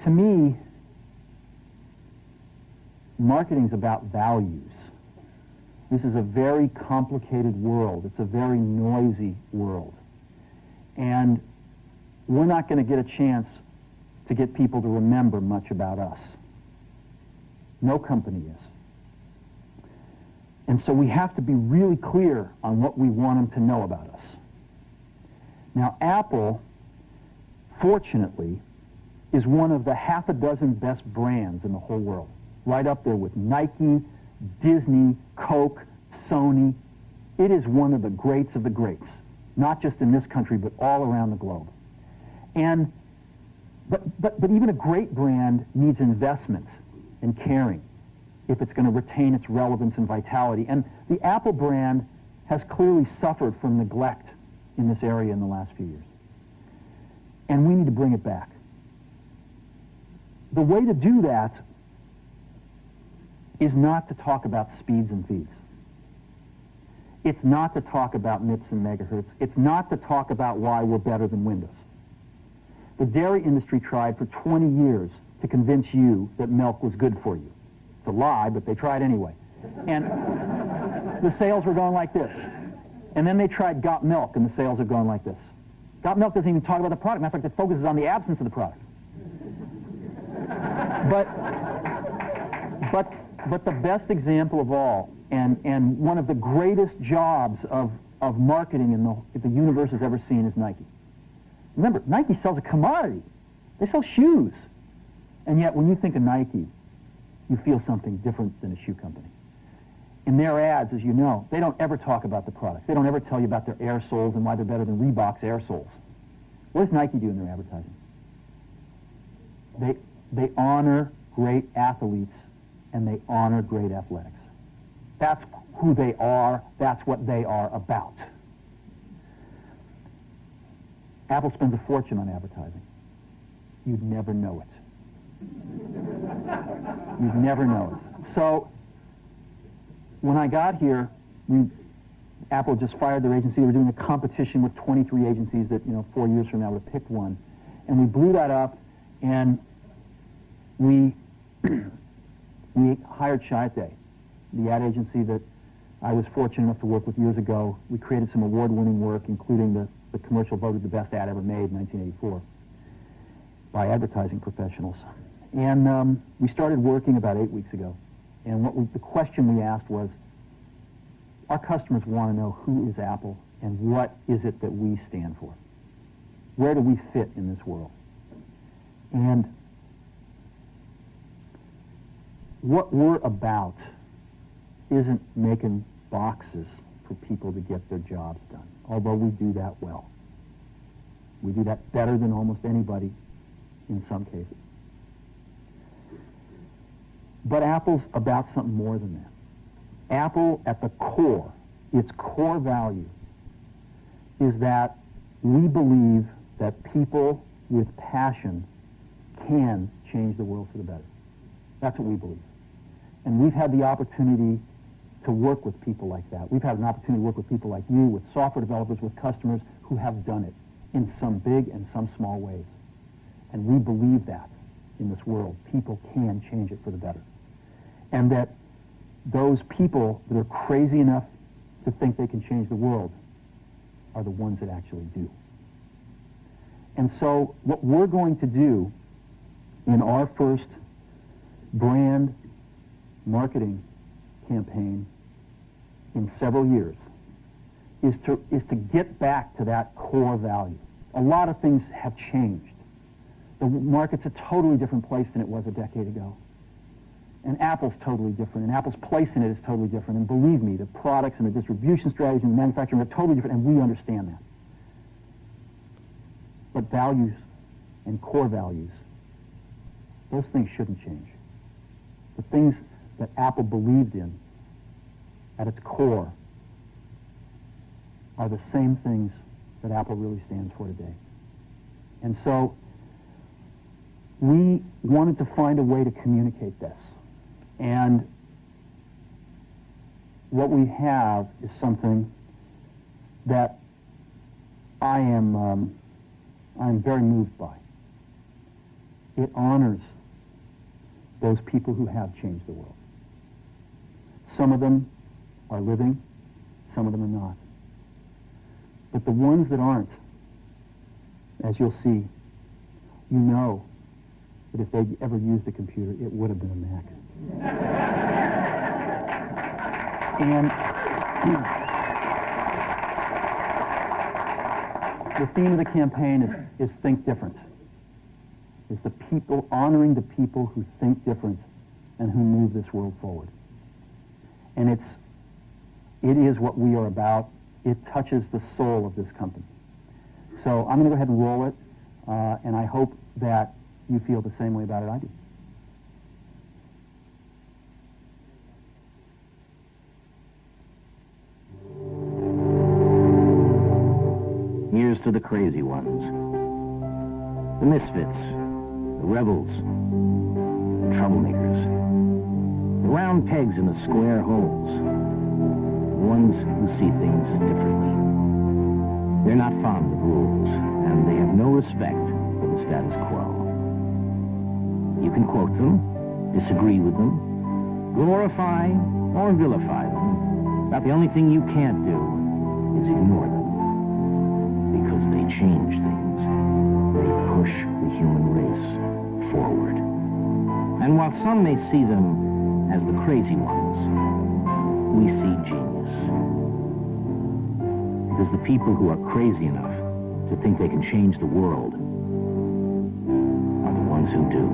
To me, marketing's about values. This is a very complicated world. It's a very noisy world. And we're not going to get a chance to get people to remember much about us. No company is. And so we have to be really clear on what we want them to know about us. Now, Apple, fortunately, is one of the half a dozen best brands in the whole world. Right up there with Nike, Disney, Coke, Sony. It is one of the greats of the greats, not just in this country, but all around the globe. And but even a great brand needs investment and caring if it's going to retain its relevance and vitality. And the Apple brand has clearly suffered from neglect in this area in the last few years. And we need to bring it back. The way to do that is not to talk about speeds and feeds. It's not to talk about MIPS and megahertz. It's not to talk about why we're better than Windows. The dairy industry tried for 20 years to convince you that milk was good for you. It's a lie, but they tried anyway. And the sales were going like this. And then they tried Got Milk, and the sales are going like this. Got Milk doesn't even talk about the product. Matter of fact, it focuses on the absence of the product. But the best example of all, and one of the greatest jobs of marketing the universe has ever seen is Nike. Remember, Nike sells a commodity. They sell shoes. And yet, when you think of Nike, you feel something different than a shoe company. In their ads, as you know, they don't ever talk about the product. They don't ever tell you about their air soles and why they're better than Reebok's air soles. What does Nike do in their advertising? They honor great athletes and they honor great athletics. That's who they are. That's what they are about. Apple spends a fortune on advertising. You'd never know it. You'd never know it. So, when I got here, Apple just fired their agency. They were doing a competition with 23 agencies that, 4 years from now would have picked one. And we blew that up, and we hired Chiat, the ad agency that I was fortunate enough to work with years ago. We created some award-winning work, including the commercial voted the best ad ever made in 1984 by advertising professionals. And we started working about 8 weeks ago. And the question we asked was, our customers want to know who is Apple and what is it that we stand for? Where do we fit in this world? And what we're about isn't making boxes for people to get their jobs done, although we do that well. We do that better than almost anybody in some cases. But Apple's about something more than that. Apple, at the core, its core value, is that we believe that people with passion can change the world for the better. That's what we believe. And we've had the opportunity to work with people like that. We've had an opportunity to work with people like you, with software developers, with customers who have done it in some big and some small ways. And we believe that in this world. People can change it for the better. And that those people that are crazy enough to think they can change the world are the ones that actually do. And so what we're going to do in our first brand marketing campaign in several years is to get back to that core value. A lot of things have changed. The market's a totally different place than it was a decade ago. And Apple's totally different, and Apple's place in it is totally different. And believe me, the products and the distribution strategy and the manufacturing are totally different, and we understand that. But values and core values, those things shouldn't change. The things that Apple believed in at its core are the same things that Apple really stands for today. And so we wanted to find a way to communicate this. And what we have is something that I'm very moved by. It honors those people who have changed the world. Some of them are living, some of them are not. But the ones that aren't, as you'll see, you know that if they ever used a computer, it would have been a Mac. And the theme of the campaign is Think Different. It's the people, honoring the people who think different and who move this world forward. And it is what we are about. It touches the soul of this company. So I'm going to go ahead and roll it, and I hope that you feel the same way about it I do. Here's to the crazy ones, the misfits, the rebels, the troublemakers, the round pegs in the square holes, the ones who see things differently. They're not fond of rules, and they have no respect for the status quo. You can quote them, disagree with them, glorify or vilify them, but the only thing you can't do is ignore them. Because they change things. They push the human race forward. And while some may see them as the crazy ones, we see genius. Because the people who are crazy enough to think they can change the world are the ones who do.